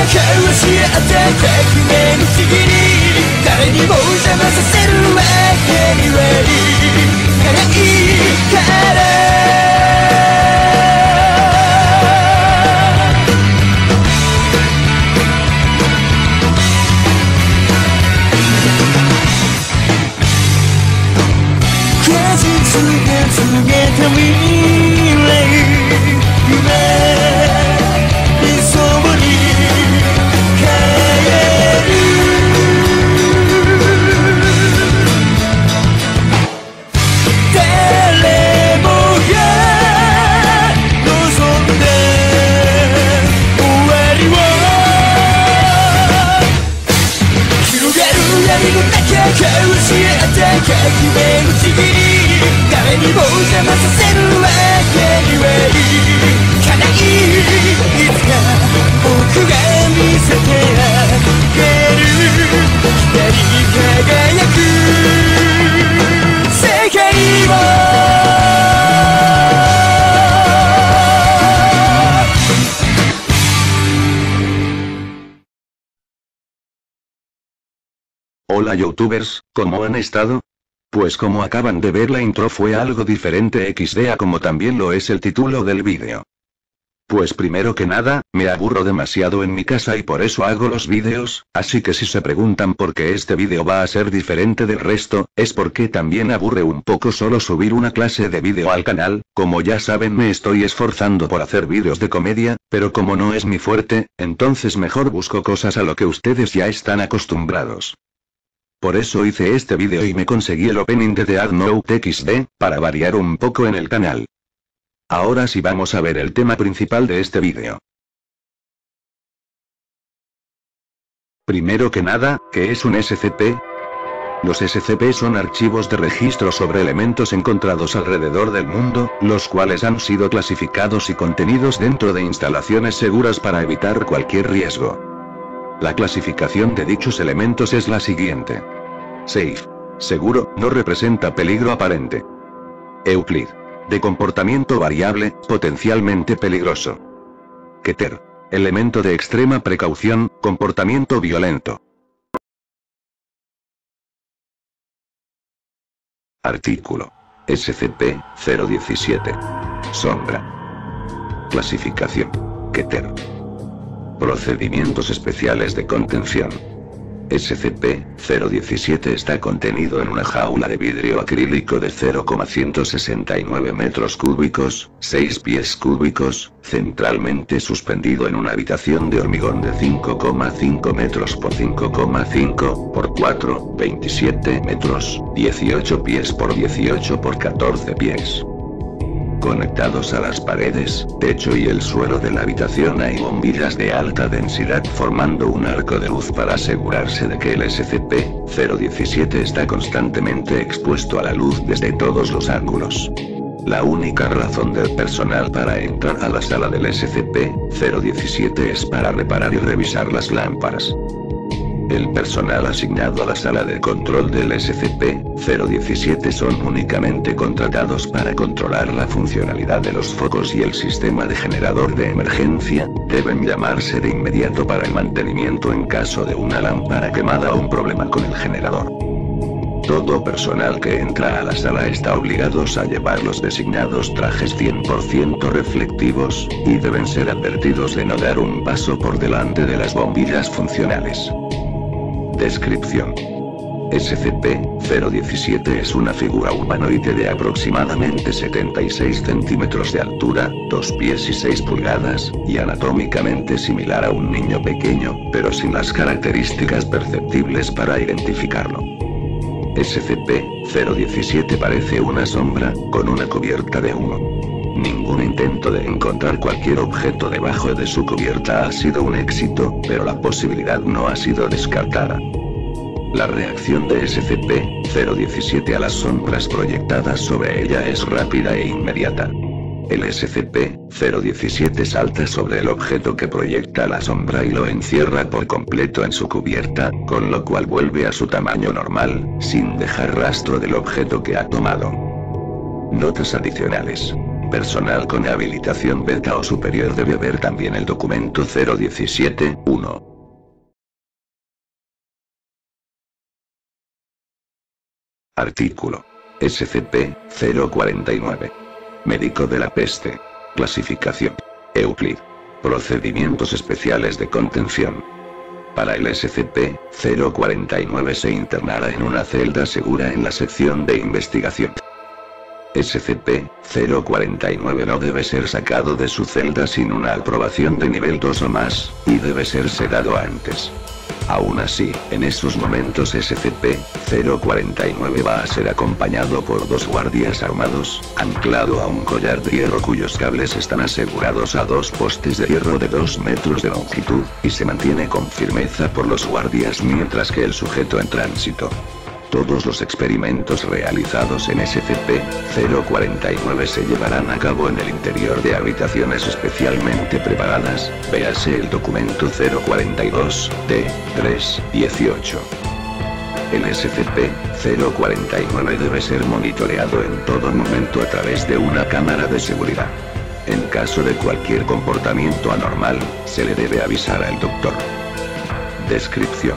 交わし合った革命の次に誰にも邪魔させるわけにはいかないから告げた未来夢理想に変える誰もが望んで終わりを広がる闇の中交わし合った革命の次に誰にも邪魔させるわけにはいかない。いつか僕が見せてあげる光り輝く世界を。Hola youtubers, ¿cómo han estado? Pues como acaban de ver la intro fue algo diferente XD a como también lo es el título del vídeo. Pues primero que nada, me aburro demasiado en mi casa y por eso hago los vídeos, así que si se preguntan por qué este vídeo va a ser diferente del resto, es porque también aburre un poco solo subir una clase de vídeo al canal. Como ya saben me estoy esforzando por hacer vídeos de comedia, pero como no es mi fuerte, entonces mejor busco cosas a lo que ustedes ya están acostumbrados. Por eso hice este vídeo y me conseguí el opening de Death Note XD, para variar un poco en el canal. Ahora sí vamos a ver el tema principal de este vídeo. Primero que nada, ¿qué es un SCP? Los SCP son archivos de registro sobre elementos encontrados alrededor del mundo, los cuales han sido clasificados y contenidos dentro de instalaciones seguras para evitar cualquier riesgo. La clasificación de dichos elementos es la siguiente. Safe. Seguro, no representa peligro aparente. Euclid. De comportamiento variable, potencialmente peligroso. Keter. Elemento de extrema precaución, comportamiento violento. Artículo. SCP-017. Sombra. Clasificación. Keter. Procedimientos especiales de contención. SCP-017 está contenido en una jaula de vidrio acrílico de 0,169 metros cúbicos, 6 pies cúbicos, centralmente suspendido en una habitación de hormigón de 5,5 metros por 5,5 por 4, 27 metros, 18 pies por 18 por 14 pies. Conectados a las paredes, techo y el suelo de la habitación hay bombillas de alta densidad formando un arco de luz para asegurarse de que el SCP-017 está constantemente expuesto a la luz desde todos los ángulos. La única razón del personal para entrar a la sala del SCP-017 es para reparar y revisar las lámparas. El personal asignado a la sala de control del SCP-017 son únicamente contratados para controlar la funcionalidad de los focos y el sistema de generador de emergencia. Deben llamarse de inmediato para el mantenimiento en caso de una lámpara quemada o un problema con el generador. Todo personal que entra a la sala está obligados a llevar los designados trajes 100% reflectivos, y deben ser advertidos de no dar un paso por delante de las bombillas funcionales. Descripción. SCP-017 es una figura humanoide de aproximadamente 76 centímetros de altura, 2 pies y 6 pulgadas, y anatómicamente similar a un niño pequeño, pero sin las características perceptibles para identificarlo. SCP-017 parece una sombra, con una cubierta de humo. Ningún intento de encontrar cualquier objeto debajo de su cubierta ha sido un éxito, pero la posibilidad no ha sido descartada. La reacción de SCP-017 a las sombras proyectadas sobre ella es rápida e inmediata. El SCP-017 salta sobre el objeto que proyecta la sombra y lo encierra por completo en su cubierta, con lo cual vuelve a su tamaño normal, sin dejar rastro del objeto que ha tomado. Notas adicionales. Personal con habilitación beta o superior debe ver también el documento 017-1. Artículo. SCP-049. Médico de la peste. Clasificación. Euclid. Procedimientos especiales de contención. Para el SCP-049 se internará en una celda segura en la sección de investigación. SCP-049 no debe ser sacado de su celda sin una aprobación de nivel 2 o más, y debe ser sedado antes. Aún así, en esos momentos SCP-049 va a ser acompañado por 2 guardias armados, anclado a un collar de hierro cuyos cables están asegurados a 2 postes de hierro de 2 metros de longitud, y se mantiene con firmeza por los guardias mientras que el sujeto en tránsito. Todos los experimentos realizados en SCP-049 se llevarán a cabo en el interior de habitaciones especialmente preparadas, véase el documento 042-D-3-18. El SCP-049 debe ser monitoreado en todo momento a través de una cámara de seguridad. En caso de cualquier comportamiento anormal, se le debe avisar al doctor. Descripción.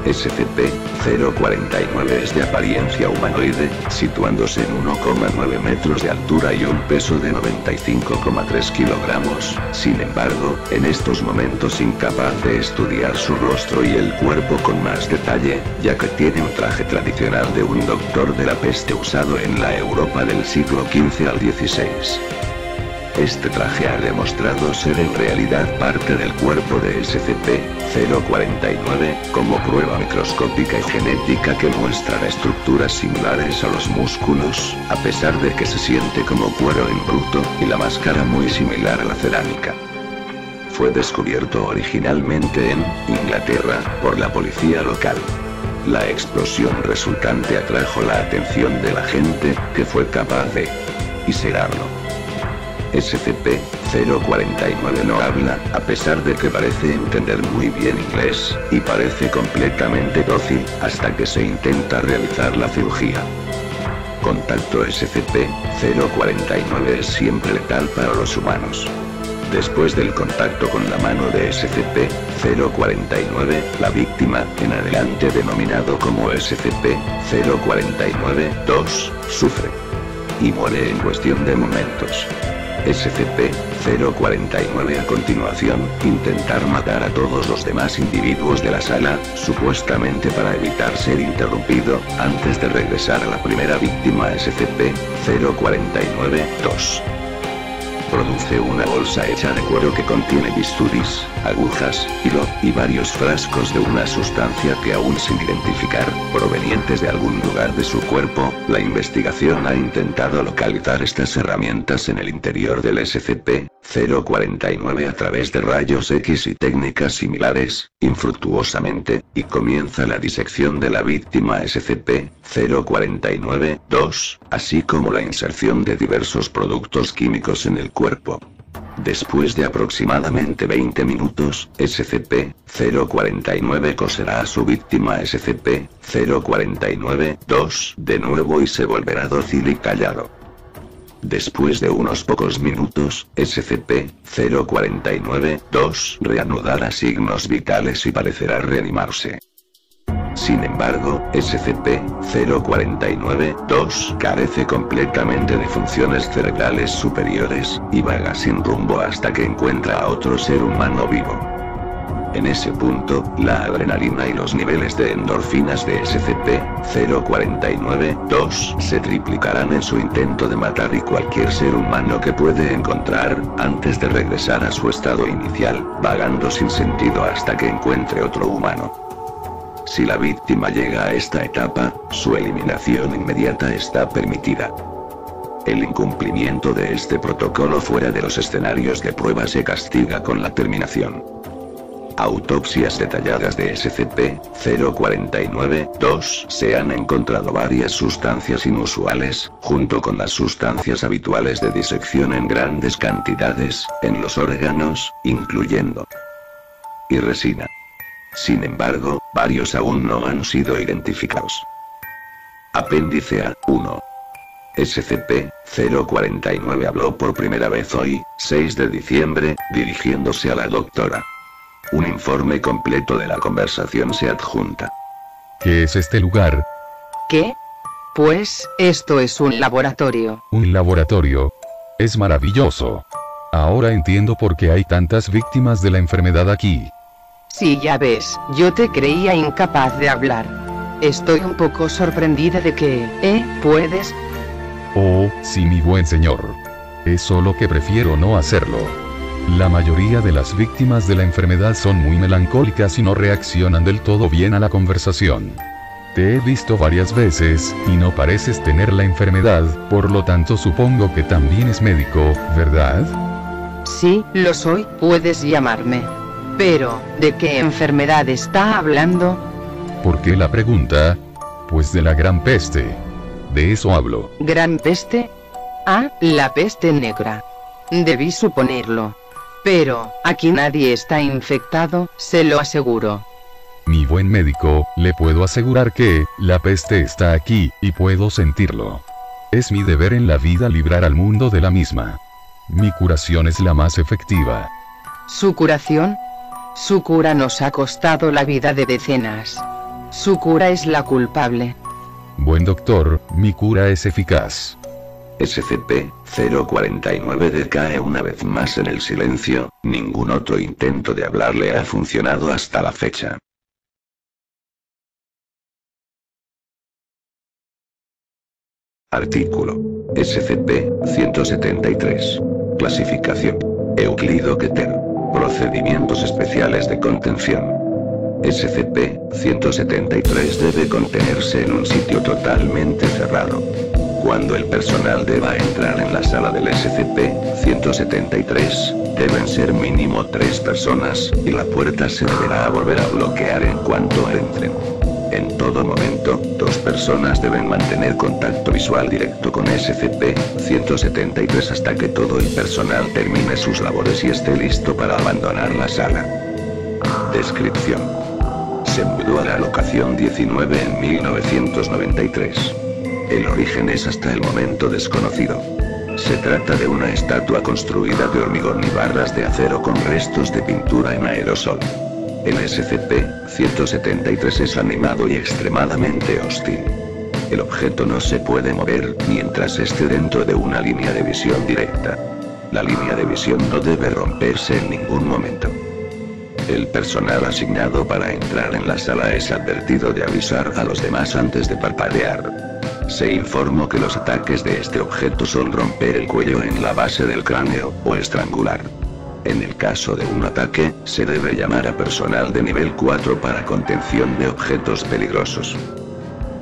SCP-049 es de apariencia humanoide, situándose en 1,9 metros de altura y un peso de 95,3 kilogramos, sin embargo, en estos momentos incapaz de estudiar su rostro y el cuerpo con más detalle, ya que tiene un traje tradicional de un doctor de la peste usado en la Europa del siglo XV al XVI. Este traje ha demostrado ser en realidad parte del cuerpo de SCP-049, como prueba microscópica y genética que muestran estructuras similares a los músculos, a pesar de que se siente como cuero en bruto, y la máscara muy similar a la cerámica. Fue descubierto originalmente en Inglaterra, por la policía local. La explosión resultante atrajo la atención de la gente, que fue capaz de incinerarlo. SCP-049 no habla, a pesar de que parece entender muy bien inglés, y parece completamente dócil, hasta que se intenta realizar la cirugía. Contacto SCP-049 es siempre letal para los humanos. Después del contacto con la mano de SCP-049, la víctima, en adelante denominado como SCP-049-2, sufre y muere en cuestión de momentos. SCP-049 a continuación, intentar matar a todos los demás individuos de la sala, supuestamente para evitar ser interrumpido, antes de regresar a la primera víctima SCP-049-2. Produce una bolsa hecha de cuero que contiene bisturis, agujas, hilo, y varios frascos de una sustancia que aún sin identificar, provenientes de algún lugar de su cuerpo. La investigación ha intentado localizar estas herramientas en el interior del SCP-049 a través de rayos X y técnicas similares, infructuosamente, y comienza la disección de la víctima SCP-049-2, así como la inserción de diversos productos químicos en el cuerpo. Después de aproximadamente 20 minutos, SCP-049 coserá a su víctima SCP-049-2 de nuevo y se volverá dócil y callado. Después de unos pocos minutos, SCP-049-2 reanudará signos vitales y parecerá reanimarse. Sin embargo, SCP-049-2 carece completamente de funciones cerebrales superiores, y vaga sin rumbo hasta que encuentra a otro ser humano vivo. En ese punto, la adrenalina y los niveles de endorfinas de SCP-049-2 se triplicarán en su intento de matar y cualquier ser humano que puede encontrar, antes de regresar a su estado inicial, vagando sin sentido hasta que encuentre otro humano. Si la víctima llega a esta etapa, su eliminación inmediata está permitida. El incumplimiento de este protocolo fuera de los escenarios de prueba se castiga con la terminación. Autopsias detalladas de SCP-049-2 se han encontrado varias sustancias inusuales, junto con las sustancias habituales de disección en grandes cantidades, en los órganos, incluyendo y resina. Sin embargo, varios aún no han sido identificados. Apéndice A. 1. 049 habló por primera vez hoy, 6 de diciembre, dirigiéndose a la doctora. Un informe completo de la conversación se adjunta. ¿Qué es este lugar? ¿Qué? Pues, esto es un laboratorio. Un laboratorio. Es maravilloso. Ahora entiendo por qué hay tantas víctimas de la enfermedad aquí. Sí, ya ves, yo te creía incapaz de hablar. Estoy un poco sorprendida de que, puedes. Oh, sí, mi buen señor. Es solo que prefiero no hacerlo. La mayoría de las víctimas de la enfermedad son muy melancólicas y no reaccionan del todo bien a la conversación. Te he visto varias veces, y no pareces tener la enfermedad, por lo tanto supongo que también es médico, ¿verdad? Sí, lo soy, puedes llamarme. Pero, ¿de qué enfermedad está hablando? ¿Por qué la pregunta? Pues de la gran peste. De eso hablo. ¿Gran peste? Ah, la peste negra. Debí suponerlo. Pero, aquí nadie está infectado, se lo aseguro. Mi buen médico, le puedo asegurar que, la peste está aquí, y puedo sentirlo. Es mi deber en la vida librar al mundo de la misma. Mi curación es la más efectiva. ¿Su curación? Su cura nos ha costado la vida de decenas. Su cura es la culpable. Buen doctor, mi cura es eficaz. SCP-049 decae una vez más en el silencio, ningún otro intento de hablarle ha funcionado hasta la fecha. Artículo. SCP-173. Clasificación. Euclido-Keter. Procedimientos especiales de contención. SCP-173 debe contenerse en un sitio totalmente cerrado. Cuando el personal deba entrar en la sala del SCP-173, deben ser mínimo 3 personas, y la puerta se deberá volver a bloquear en cuanto entren. En todo momento, 2 personas deben mantener contacto visual directo con SCP-173 hasta que todo el personal termine sus labores y esté listo para abandonar la sala. Descripción. Se mudó a la locación 19 en 1993. El origen es hasta el momento desconocido. Se trata de una estatua construida de hormigón y barras de acero con restos de pintura en aerosol. El SCP-173 es animado y extremadamente hostil. El objeto no se puede mover mientras esté dentro de una línea de visión directa. La línea de visión no debe romperse en ningún momento. El personal asignado para entrar en la sala es advertido de avisar a los demás antes de parpadear. Se informó que los ataques de este objeto son romper el cuello en la base del cráneo, o estrangular. En el caso de un ataque, se debe llamar a personal de nivel 4 para contención de objetos peligrosos.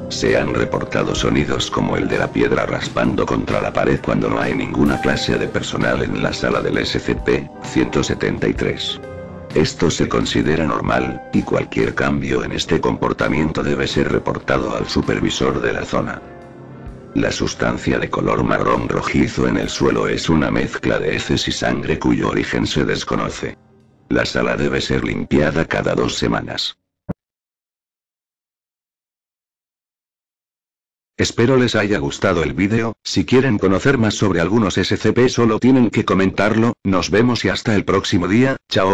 Se han reportado sonidos como el de la piedra raspando contra la pared cuando no hay ninguna clase de personal en la sala del SCP-173. Esto se considera normal, y cualquier cambio en este comportamiento debe ser reportado al supervisor de la zona. La sustancia de color marrón rojizo en el suelo es una mezcla de heces y sangre cuyo origen se desconoce. La sala debe ser limpiada cada 2 semanas. Espero les haya gustado el vídeo. Si quieren conocer más sobre algunos SCP solo tienen que comentarlo. Nos vemos y hasta el próximo día. Chao.